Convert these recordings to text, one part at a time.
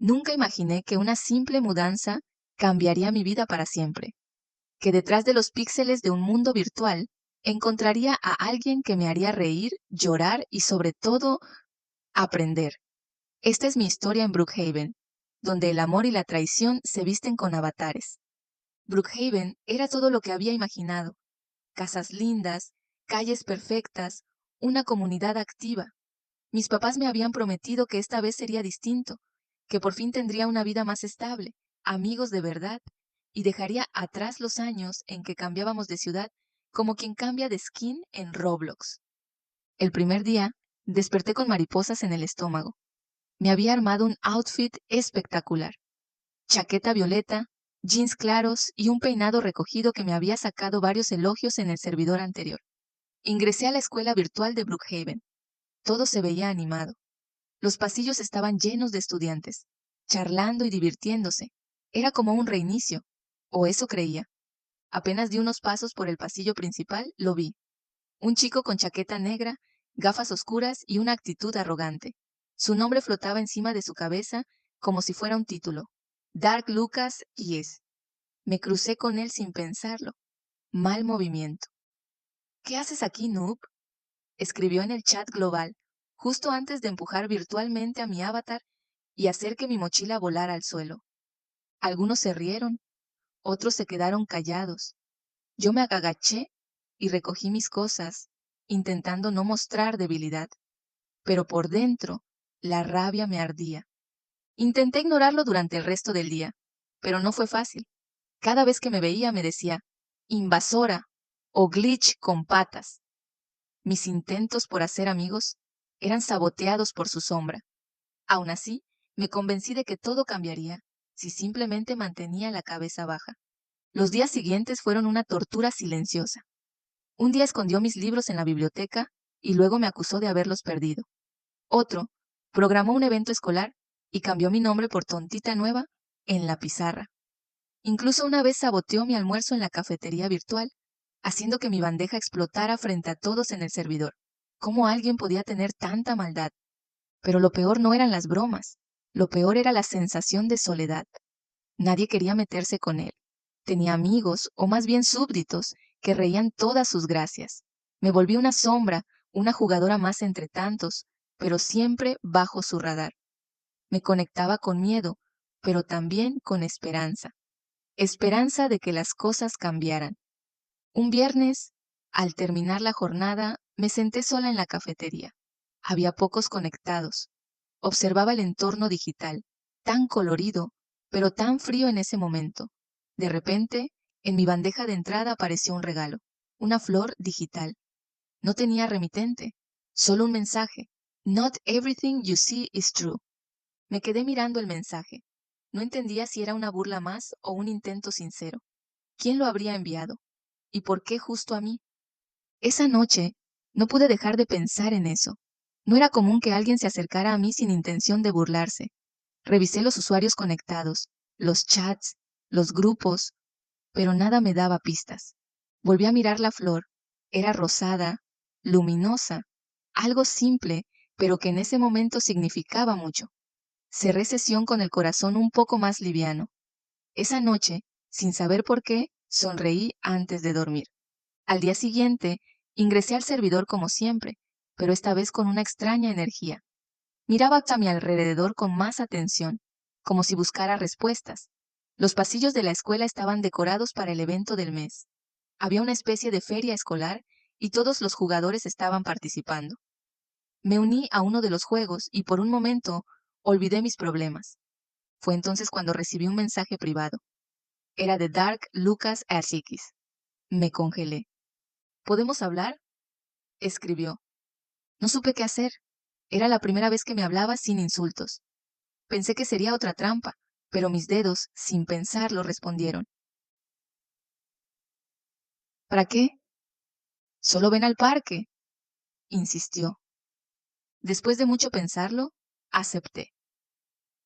Nunca imaginé que una simple mudanza cambiaría mi vida para siempre, que detrás de los píxeles de un mundo virtual encontraría a alguien que me haría reír, llorar y sobre todo aprender. Esta es mi historia en Brookhaven, donde el amor y la traición se visten con avatares. Brookhaven era todo lo que había imaginado: casas lindas, calles perfectas, una comunidad activa. Mis papás me habían prometido que esta vez sería distinto, que por fin tendría una vida más estable, amigos de verdad, y dejaría atrás los años en que cambiábamos de ciudad como quien cambia de skin en Roblox. El primer día, desperté con mariposas en el estómago. Me había armado un outfit espectacular: chaqueta violeta, jeans claros y un peinado recogido que me había sacado varios elogios en el servidor anterior. Ingresé a la escuela virtual de Brookhaven. Todo se veía animado. Los pasillos estaban llenos de estudiantes, charlando y divirtiéndose. Era como un reinicio, o eso creía. Apenas di unos pasos por el pasillo principal, lo vi. Un chico con chaqueta negra, gafas oscuras y una actitud arrogante. Su nombre flotaba encima de su cabeza como si fuera un título: Dark Lucas Yes. Me crucé con él sin pensarlo. Mal movimiento. ¿Qué haces aquí, noob?, escribió en el chat global, justo antes de empujar virtualmente a mi avatar y hacer que mi mochila volara al suelo. Algunos se rieron, otros se quedaron callados. Yo me agaché y recogí mis cosas, intentando no mostrar debilidad, pero por dentro la rabia me ardía. Intenté ignorarlo durante el resto del día, pero no fue fácil. Cada vez que me veía me decía invasora o glitch con patas. Mis intentos por hacer amigos eran saboteados por su sombra. Aún así, me convencí de que todo cambiaría si simplemente mantenía la cabeza baja. Los días siguientes fueron una tortura silenciosa. Un día escondió mis libros en la biblioteca y luego me acusó de haberlos perdido. Otro programó un evento escolar y cambió mi nombre por Tontita Nueva en la pizarra. Incluso una vez saboteó mi almuerzo en la cafetería virtual, haciendo que mi bandeja explotara frente a todos en el servidor. ¿Cómo alguien podía tener tanta maldad? Pero lo peor no eran las bromas. Lo peor era la sensación de soledad. Nadie quería meterse con él. Tenía amigos, o más bien súbditos, que reían todas sus gracias. Me volví una sombra, una jugadora más entre tantos, pero siempre bajo su radar. Me conectaba con miedo, pero también con esperanza. Esperanza de que las cosas cambiaran. Un viernes, al terminar la jornada, me senté sola en la cafetería. Había pocos conectados. Observaba el entorno digital, tan colorido, pero tan frío en ese momento. De repente, en mi bandeja de entrada apareció un regalo: una flor digital. No tenía remitente, solo un mensaje: Not everything you see is true. Me quedé mirando el mensaje. No entendía si era una burla más o un intento sincero. ¿Quién lo habría enviado? ¿Y por qué justo a mí? Esa noche no pude dejar de pensar en eso. No era común que alguien se acercara a mí sin intención de burlarse. Revisé los usuarios conectados, los chats, los grupos, pero nada me daba pistas. Volví a mirar la flor. Era rosada, luminosa, algo simple, pero que en ese momento significaba mucho. Cerré sesión con el corazón un poco más liviano. Esa noche, sin saber por qué, sonreí antes de dormir. Al día siguiente, ingresé al servidor como siempre, pero esta vez con una extraña energía. Miraba a mi alrededor con más atención, como si buscara respuestas. Los pasillos de la escuela estaban decorados para el evento del mes. Había una especie de feria escolar y todos los jugadores estaban participando. Me uní a uno de los juegos y por un momento olvidé mis problemas. Fue entonces cuando recibí un mensaje privado. Era de Dark Lucas Asikis. Me congelé. ¿Podemos hablar?, escribió. No supe qué hacer. Era la primera vez que me hablaba sin insultos. Pensé que sería otra trampa, pero mis dedos, sin pensarlo, respondieron. ¿Para qué? Solo ven al parque, insistió. Después de mucho pensarlo, acepté.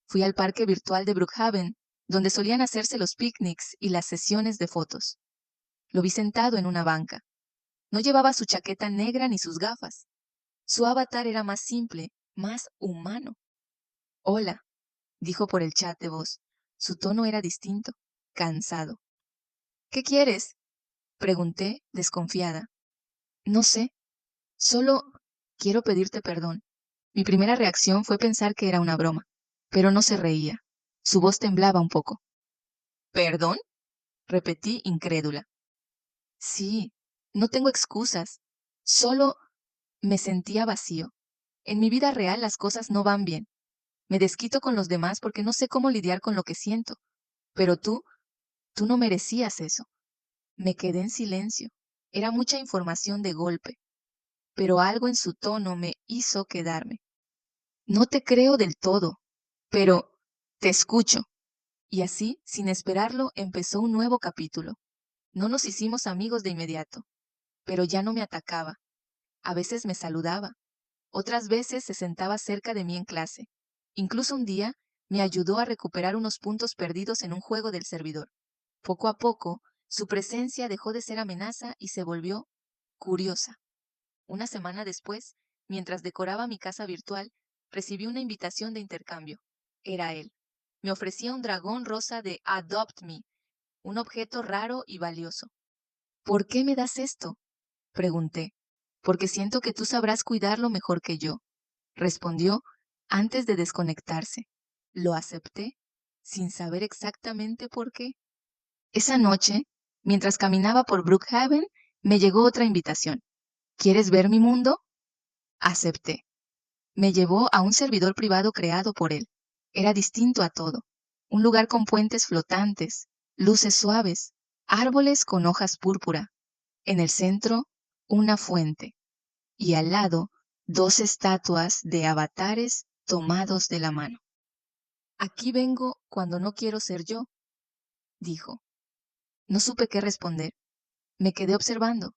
Fui al parque virtual de Brookhaven, donde solían hacerse los picnics y las sesiones de fotos. Lo vi sentado en una banca. No llevaba su chaqueta negra ni sus gafas. Su avatar era más simple, más humano. Hola, dijo por el chat de voz. Su tono era distinto, cansado. ¿Qué quieres? Pregunté, desconfiada. No sé, solo quiero pedirte perdón. Mi primera reacción fue pensar que era una broma, pero no se reía. Su voz temblaba un poco. ¿Perdón? Repetí, incrédula. Sí, no tengo excusas. Solo me sentía vacío. En mi vida real las cosas no van bien. Me desquito con los demás porque no sé cómo lidiar con lo que siento. Pero tú no merecías eso. Me quedé en silencio. Era mucha información de golpe, pero algo en su tono me hizo quedarme. No te creo del todo, pero te escucho. Y así, sin esperarlo, empezó un nuevo capítulo. No nos hicimos amigos de inmediato, pero ya no me atacaba. A veces me saludaba, otras veces se sentaba cerca de mí en clase. Incluso un día me ayudó a recuperar unos puntos perdidos en un juego del servidor. Poco a poco, su presencia dejó de ser amenaza y se volvió curiosa. Una semana después, mientras decoraba mi casa virtual, recibí una invitación de intercambio. Era él. Me ofrecía un dragón rosa de Adopt Me, un objeto raro y valioso. ¿Por qué me das esto? Pregunté. Porque siento que tú sabrás cuidarlo mejor que yo, respondió antes de desconectarse. Lo acepté, sin saber exactamente por qué. Esa noche, mientras caminaba por Brookhaven, me llegó otra invitación. ¿Quieres ver mi mundo? Acepté. Me llevó a un servidor privado creado por él. Era distinto a todo. Un lugar con puentes flotantes, luces suaves, árboles con hojas púrpura. En el centro, una fuente. Y al lado, dos estatuas de avatares tomados de la mano. Aquí vengo cuando no quiero ser yo, dijo. No supe qué responder. Me quedé observando.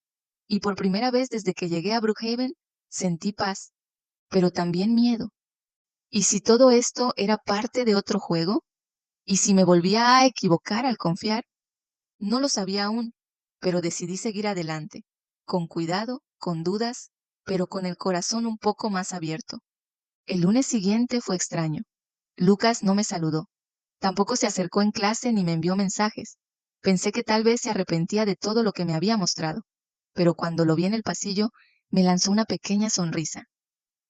Y por primera vez desde que llegué a Brookhaven, sentí paz, pero también miedo. ¿Y si todo esto era parte de otro juego? ¿Y si me volvía a equivocar al confiar? No lo sabía aún, pero decidí seguir adelante, con cuidado, con dudas, pero con el corazón un poco más abierto. El lunes siguiente fue extraño. Lucas no me saludó. Tampoco se acercó en clase ni me envió mensajes. Pensé que tal vez se arrepentía de todo lo que me había mostrado, pero cuando lo vi en el pasillo, me lanzó una pequeña sonrisa.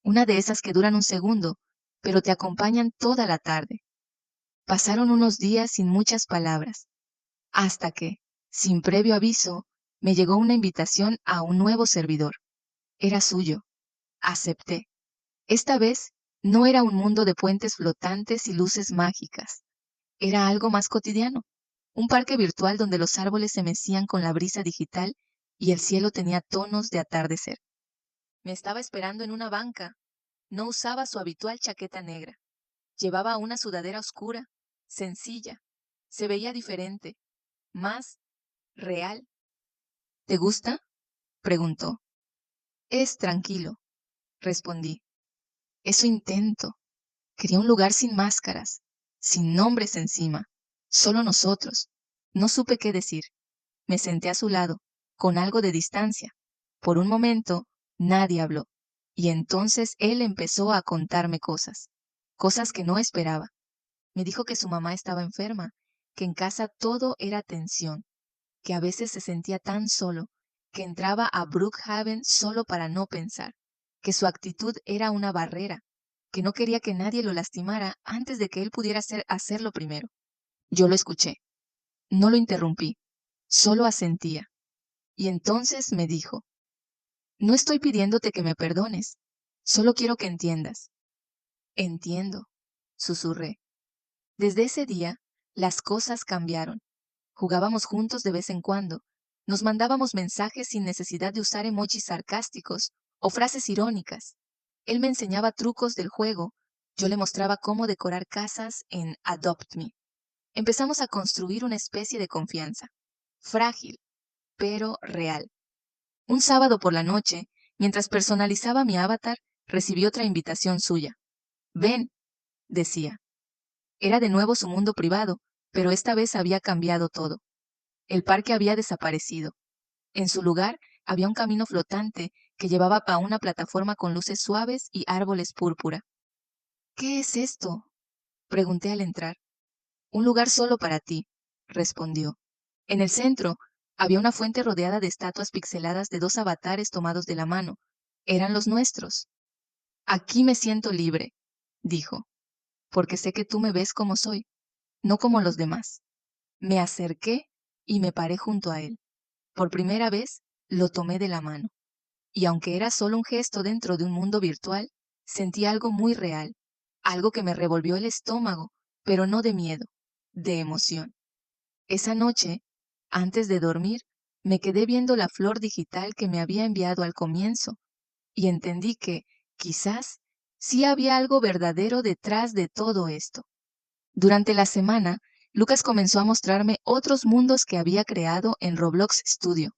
Una de esas que duran un segundo, pero te acompañan toda la tarde. Pasaron unos días sin muchas palabras, hasta que, sin previo aviso, me llegó una invitación a un nuevo servidor. Era suyo. Acepté. Esta vez no era un mundo de puentes flotantes y luces mágicas. Era algo más cotidiano. Un parque virtual donde los árboles se mecían con la brisa digital y el cielo tenía tonos de atardecer. Me estaba esperando en una banca. No usaba su habitual chaqueta negra. Llevaba una sudadera oscura, sencilla. Se veía diferente, más real. ¿Te gusta? Preguntó. Es tranquilo, respondí. Eso intento. Quería un lugar sin máscaras, sin nombres encima, solo nosotros. No supe qué decir. Me senté a su lado, con algo de distancia. Por un momento, nadie habló. Y entonces él empezó a contarme cosas, cosas que no esperaba. Me dijo que su mamá estaba enferma, que en casa todo era tensión, que a veces se sentía tan solo, que entraba a Brookhaven solo para no pensar, que su actitud era una barrera, que no quería que nadie lo lastimara antes de que él pudiera hacerlo primero. Yo lo escuché, no lo interrumpí, solo asentía. Y entonces me dijo, no estoy pidiéndote que me perdones, solo quiero que entiendas. Entiendo, susurré. Desde ese día, las cosas cambiaron. Jugábamos juntos de vez en cuando. Nos mandábamos mensajes sin necesidad de usar emojis sarcásticos o frases irónicas. Él me enseñaba trucos del juego. Yo le mostraba cómo decorar casas en Adopt Me. Empezamos a construir una especie de confianza. Frágil, pero real. Un sábado por la noche, mientras personalizaba mi avatar, recibí otra invitación suya. Ven, decía. Era de nuevo su mundo privado, pero esta vez había cambiado todo. El parque había desaparecido. En su lugar había un camino flotante que llevaba a una plataforma con luces suaves y árboles púrpura. ¿Qué es esto? Pregunté al entrar. Un lugar solo para ti, respondió. En el centro había una fuente rodeada de estatuas pixeladas de dos avatares tomados de la mano. Eran los nuestros. Aquí me siento libre, dijo, porque sé que tú me ves como soy, no como los demás. Me acerqué y me paré junto a él. Por primera vez lo tomé de la mano. Y aunque era solo un gesto dentro de un mundo virtual, sentí algo muy real, algo que me revolvió el estómago, pero no de miedo, de emoción. Esa noche, antes de dormir, me quedé viendo la flor digital que me había enviado al comienzo y entendí que, quizás, sí había algo verdadero detrás de todo esto. Durante la semana, Lucas comenzó a mostrarme otros mundos que había creado en Roblox Studio.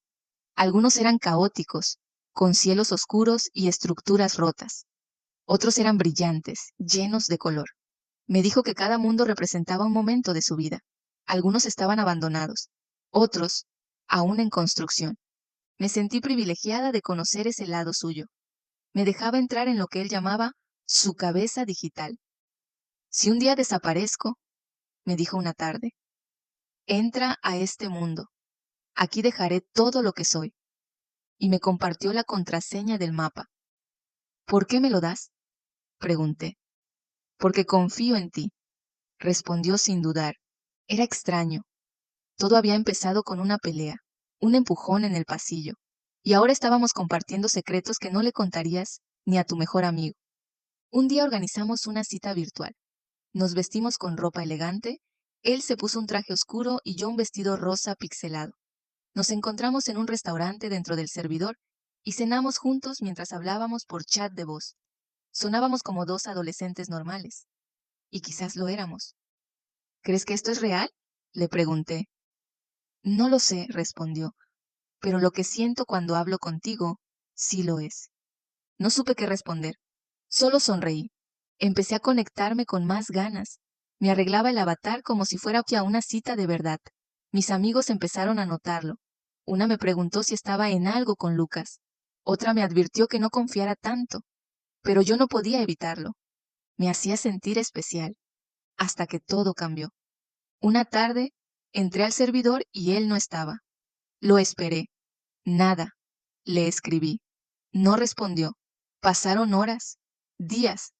Algunos eran caóticos, con cielos oscuros y estructuras rotas. Otros eran brillantes, llenos de color. Me dijo que cada mundo representaba un momento de su vida. Algunos estaban abandonados, otros aún en construcción. Me sentí privilegiada de conocer ese lado suyo. Me dejaba entrar en lo que él llamaba su cabeza digital. Si un día desaparezco, me dijo una tarde, entra a este mundo. Aquí dejaré todo lo que soy. Y me compartió la contraseña del mapa. ¿Por qué me lo das? Pregunté. Porque confío en ti, respondió sin dudar. Era extraño. Todo había empezado con una pelea, un empujón en el pasillo, y ahora estábamos compartiendo secretos que no le contarías ni a tu mejor amigo. Un día organizamos una cita virtual. Nos vestimos con ropa elegante, él se puso un traje oscuro y yo un vestido rosa pixelado. Nos encontramos en un restaurante dentro del servidor y cenamos juntos mientras hablábamos por chat de voz. Sonábamos como dos adolescentes normales. Y quizás lo éramos. ¿Crees que esto es real? Le pregunté. No lo sé, respondió, pero lo que siento cuando hablo contigo, sí lo es. No supe qué responder. Solo sonreí. Empecé a conectarme con más ganas. Me arreglaba el avatar como si fuera a una cita de verdad. Mis amigos empezaron a notarlo. Una me preguntó si estaba en algo con Lucas. Otra me advirtió que no confiara tanto. Pero yo no podía evitarlo. Me hacía sentir especial. Hasta que todo cambió. Una tarde, entré al servidor y él no estaba. Lo esperé. Nada. Le escribí. No respondió. Pasaron horas, días.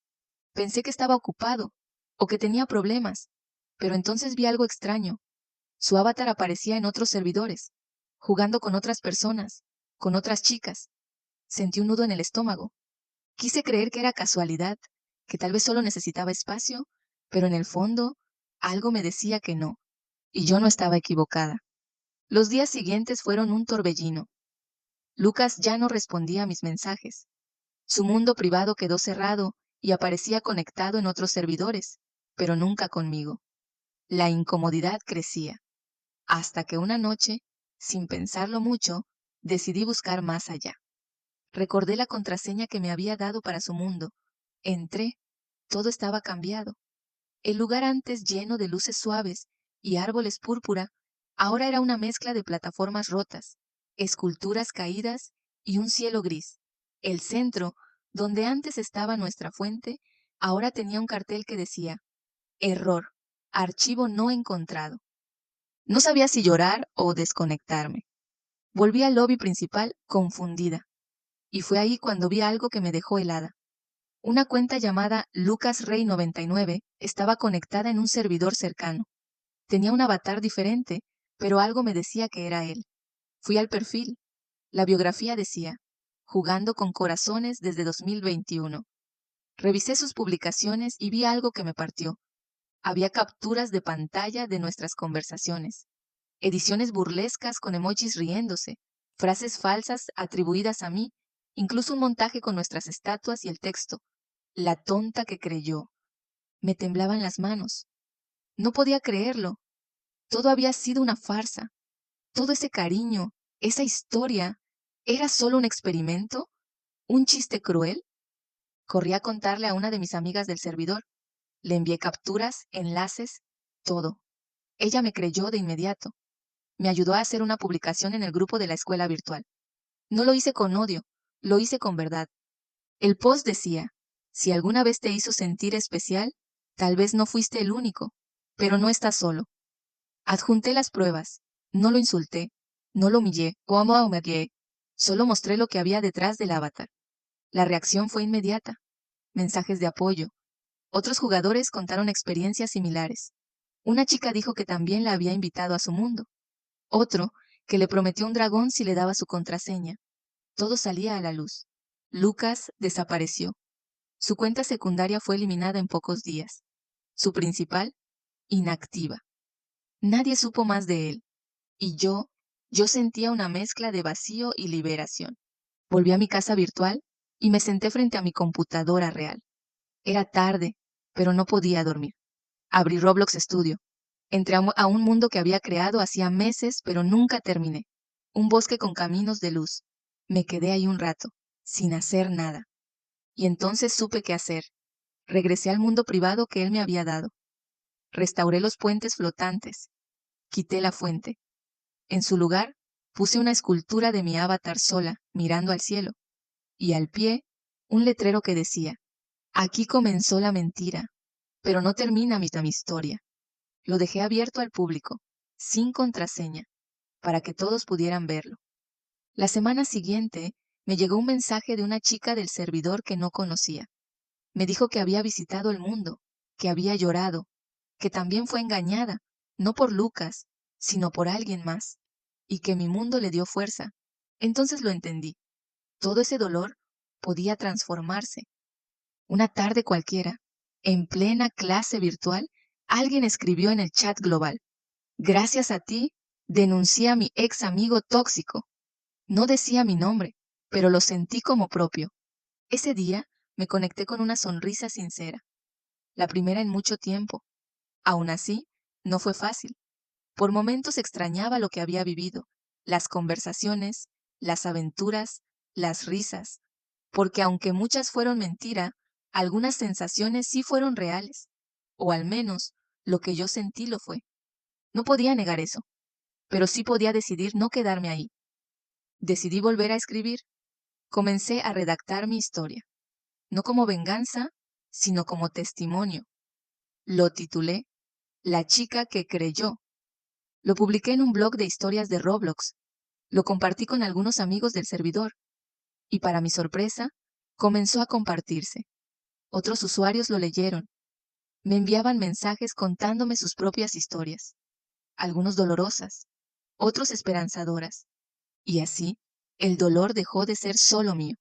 Pensé que estaba ocupado o que tenía problemas, pero entonces vi algo extraño. Su avatar aparecía en otros servidores, jugando con otras personas, con otras chicas. Sentí un nudo en el estómago. Quise creer que era casualidad, que tal vez solo necesitaba espacio, pero en el fondo algo me decía que no, y yo no estaba equivocada. Los días siguientes fueron un torbellino. Lucas ya no respondía a mis mensajes. Su mundo privado quedó cerrado y aparecía conectado en otros servidores, pero nunca conmigo. La incomodidad crecía, hasta que una noche, sin pensarlo mucho, decidí buscar más allá. Recordé la contraseña que me había dado para su mundo. Entré. Todo estaba cambiado. El lugar antes lleno de luces suaves y árboles púrpura, ahora era una mezcla de plataformas rotas, esculturas caídas y un cielo gris. El centro, donde antes estaba nuestra fuente, ahora tenía un cartel que decía, error, archivo no encontrado. No sabía si llorar o desconectarme. Volví al lobby principal confundida, y fue ahí cuando vi algo que me dejó helada. Una cuenta llamada LucasRey99 estaba conectada en un servidor cercano. Tenía un avatar diferente, pero algo me decía que era él. Fui al perfil. La biografía decía, jugando con corazones desde 2021. Revisé sus publicaciones y vi algo que me partió. Había capturas de pantalla de nuestras conversaciones, ediciones burlescas con emojis riéndose, frases falsas atribuidas a mí, incluso un montaje con nuestras estatuas y el texto, la tonta que creyó. Me temblaban las manos. No podía creerlo. Todo había sido una farsa. Todo ese cariño, esa historia, ¿era solo un experimento? ¿Un chiste cruel? Corrí a contarle a una de mis amigas del servidor. Le envié capturas, enlaces, todo. Ella me creyó de inmediato. Me ayudó a hacer una publicación en el grupo de la escuela virtual. No lo hice con odio, lo hice con verdad. El post decía, si alguna vez te hizo sentir especial, Tal vez no fuiste el único, pero no estás solo. Adjunté las pruebas. No lo insulté, no lo humillé o humillé. Solo mostré lo que había detrás del avatar. La reacción fue inmediata. Mensajes de apoyo. Otros jugadores contaron experiencias similares. Una chica dijo que también la había invitado a su mundo. Otro, que le prometió un dragón si le daba su contraseña. Todo salía a la luz. Lucas desapareció. Su cuenta secundaria fue eliminada en pocos días. Su principal, inactiva. Nadie supo más de él. Y yo sentía una mezcla de vacío y liberación. Volví a mi casa virtual y me senté frente a mi computadora real. Era tarde, pero no podía dormir. Abrí Roblox Studio. Entré a un mundo que había creado hacía meses, pero nunca terminé. Un bosque con caminos de luz. Me quedé ahí un rato, sin hacer nada. Y entonces supe qué hacer. Regresé al mundo privado que él me había dado. Restauré los puentes flotantes. Quité la fuente. En su lugar, puse una escultura de mi avatar sola, mirando al cielo. Y al pie, un letrero que decía, aquí comenzó la mentira, pero no termina mi historia. Lo dejé abierto al público, sin contraseña, para que todos pudieran verlo. La semana siguiente, me llegó un mensaje de una chica del servidor que no conocía. Me dijo que había visitado el mundo, que había llorado, que también fue engañada, no por Lucas, sino por alguien más, y que mi mundo le dio fuerza. Entonces lo entendí. Todo ese dolor podía transformarse. Una tarde cualquiera, en plena clase virtual, alguien escribió en el chat global, gracias a ti, denuncié a mi ex amigo tóxico. No decía mi nombre, pero lo sentí como propio. Ese día me conecté con una sonrisa sincera, la primera en mucho tiempo. Aún así, no fue fácil. Por momentos extrañaba lo que había vivido, las conversaciones, las aventuras, las risas, porque aunque muchas fueron mentira, algunas sensaciones sí fueron reales, o al menos lo que yo sentí lo fue. No podía negar eso, pero sí podía decidir no quedarme ahí. Decidí volver a escribir. Comencé a redactar mi historia, no como venganza, sino como testimonio. Lo titulé La chica que creyó. Lo publiqué en un blog de historias de Roblox. Lo compartí con algunos amigos del servidor. Y para mi sorpresa, comenzó a compartirse. Otros usuarios lo leyeron. Me enviaban mensajes contándome sus propias historias. Algunos dolorosas, otros esperanzadoras. Y así, el dolor dejó de ser solo mío.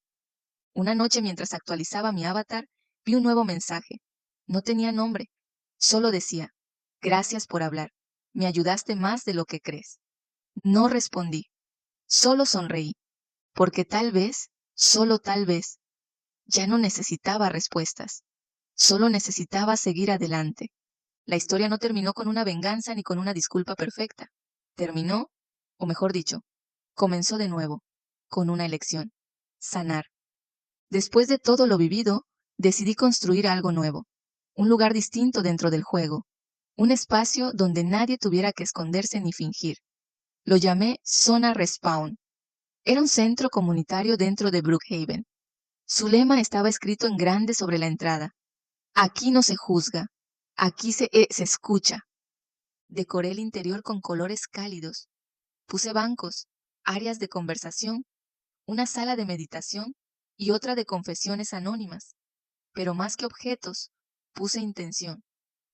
Una noche mientras actualizaba mi avatar, vi un nuevo mensaje. No tenía nombre. Solo decía, gracias por hablar. Me ayudaste más de lo que crees. No respondí. Solo sonreí. Porque tal vez, solo tal vez, ya no necesitaba respuestas. Solo necesitaba seguir adelante. La historia no terminó con una venganza ni con una disculpa perfecta. Terminó, o mejor dicho, comenzó de nuevo, con una elección: sanar. Después de todo lo vivido, decidí construir algo nuevo, un lugar distinto dentro del juego, un espacio donde nadie tuviera que esconderse ni fingir. Lo llamé Zona Respawn. Era un centro comunitario dentro de Brookhaven. Su lema estaba escrito en grande sobre la entrada: aquí no se juzga, aquí se escucha. Decoré el interior con colores cálidos. Puse bancos, áreas de conversación, una sala de meditación y otra de confesiones anónimas. Pero más que objetos, puse intención.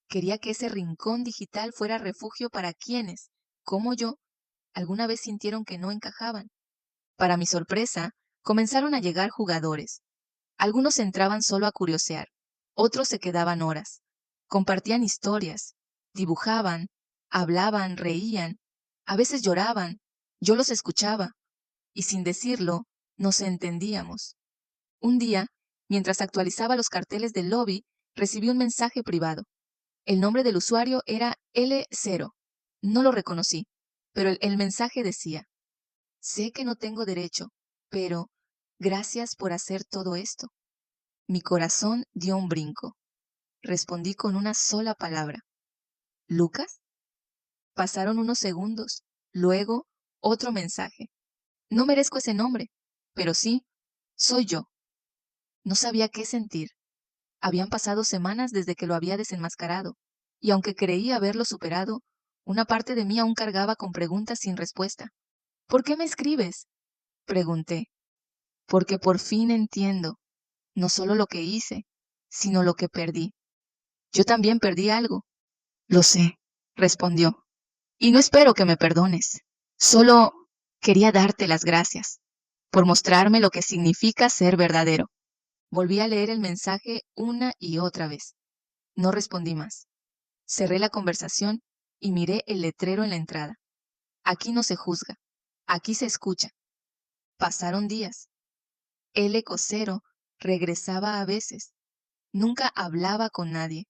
Quería que ese rincón digital fuera refugio para quienes, como yo, alguna vez sintieron que no encajaban. Para mi sorpresa, comenzaron a llegar jugadores. Algunos entraban solo a curiosear, otros se quedaban horas. Compartían historias, dibujaban, hablaban, reían, a veces lloraban. Yo los escuchaba, y sin decirlo, nos entendíamos. Un día, mientras actualizaba los carteles del lobby, recibí un mensaje privado. El nombre del usuario era L0. No lo reconocí, pero el mensaje decía: sé que no tengo derecho, pero gracias por hacer todo esto. Mi corazón dio un brinco. Respondí con una sola palabra: ¿Lucas? Pasaron unos segundos. Luego, otro mensaje. No merezco ese nombre, pero sí, soy yo. No sabía qué sentir. Habían pasado semanas desde que lo había desenmascarado, y aunque creí haberlo superado, una parte de mí aún cargaba con preguntas sin respuesta. ¿Por qué me escribes? Pregunté. Porque por fin entiendo, no solo lo que hice, sino lo que perdí. Yo también perdí algo. Lo sé, respondió. Y no espero que me perdones. Solo quería darte las gracias por mostrarme lo que significa ser verdadero. Volví a leer el mensaje una y otra vez. No respondí más. Cerré la conversación y miré el letrero en la entrada. Aquí no se juzga, aquí se escucha. Pasaron días. L. Cosero regresaba a veces. Nunca hablaba con nadie.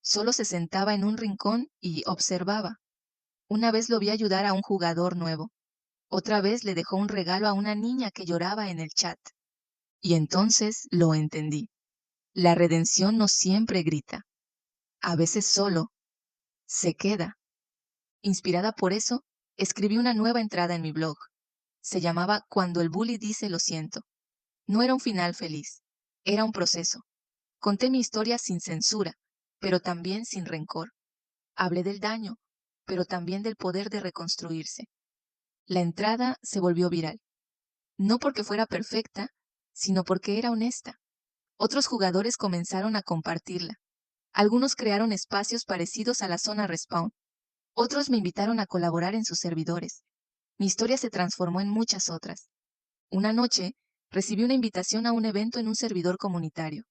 Solo se sentaba en un rincón y observaba. Una vez lo vi ayudar a un jugador nuevo. Otra vez le dejó un regalo a una niña que lloraba en el chat. Y entonces lo entendí. La redención no siempre grita. A veces solo se queda. Inspirada por eso, escribí una nueva entrada en mi blog. Se llamaba Cuando el bully dice lo siento. No era un final feliz. Era un proceso. Conté mi historia sin censura, pero también sin rencor. Hablé del daño, pero también del poder de reconstruirse. La entrada se volvió viral. No porque fuera perfecta, sino porque era honesta. Otros jugadores comenzaron a compartirla. Algunos crearon espacios parecidos a la zona Respawn. Otros me invitaron a colaborar en sus servidores. Mi historia se transformó en muchas otras. Una noche, recibí una invitación a un evento en un servidor comunitario.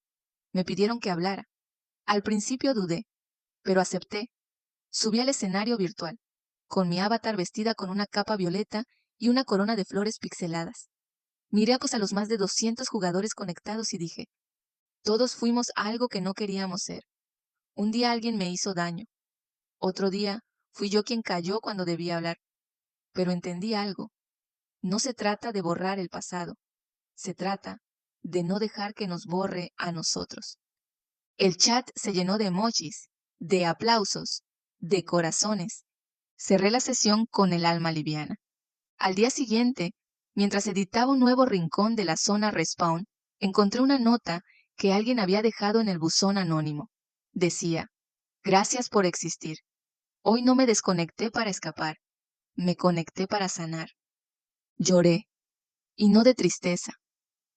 Me pidieron que hablara. Al principio dudé, pero acepté. Subí al escenario virtual, con mi avatar vestida con una capa violeta y una corona de flores pixeladas. Miré a los más de 200 jugadores conectados y dije, todos fuimos algo que no queríamos ser. Un día alguien me hizo daño. Otro día fui yo quien cayó cuando debía hablar. Pero entendí algo. No se trata de borrar el pasado. Se trata de no dejar que nos borre a nosotros. El chat se llenó de emojis, de aplausos, de corazones. Cerré la sesión con el alma liviana. Al día siguiente, mientras editaba un nuevo rincón de la zona Respawn, encontré una nota que alguien había dejado en el buzón anónimo. Decía, gracias por existir. Hoy no me desconecté para escapar, me conecté para sanar. Lloré, y no de tristeza,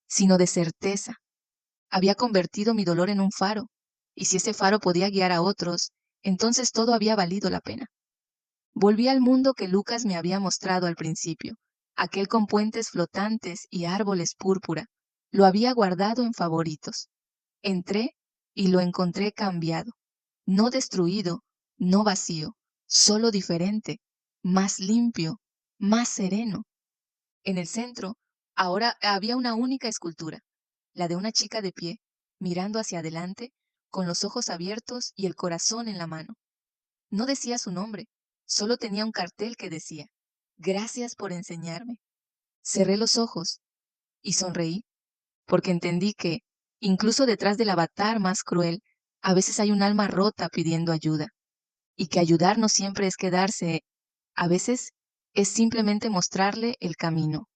sino de certeza. Había convertido mi dolor en un faro, y si ese faro podía guiar a otros, entonces todo había valido la pena. Volví al mundo que Lucas me había mostrado al principio, aquel con puentes flotantes y árboles púrpura. Lo había guardado en favoritos. Entré y lo encontré cambiado, no destruido, no vacío, solo diferente, más limpio, más sereno. En el centro, ahora había una única escultura, la de una chica de pie, mirando hacia adelante, con los ojos abiertos y el corazón en la mano. No decía su nombre, solo tenía un cartel que decía, gracias por enseñarme. Cerré los ojos y sonreí, porque entendí que, incluso detrás del avatar más cruel, a veces hay un alma rota pidiendo ayuda, y que ayudar no siempre es quedarse, a veces es simplemente mostrarle el camino.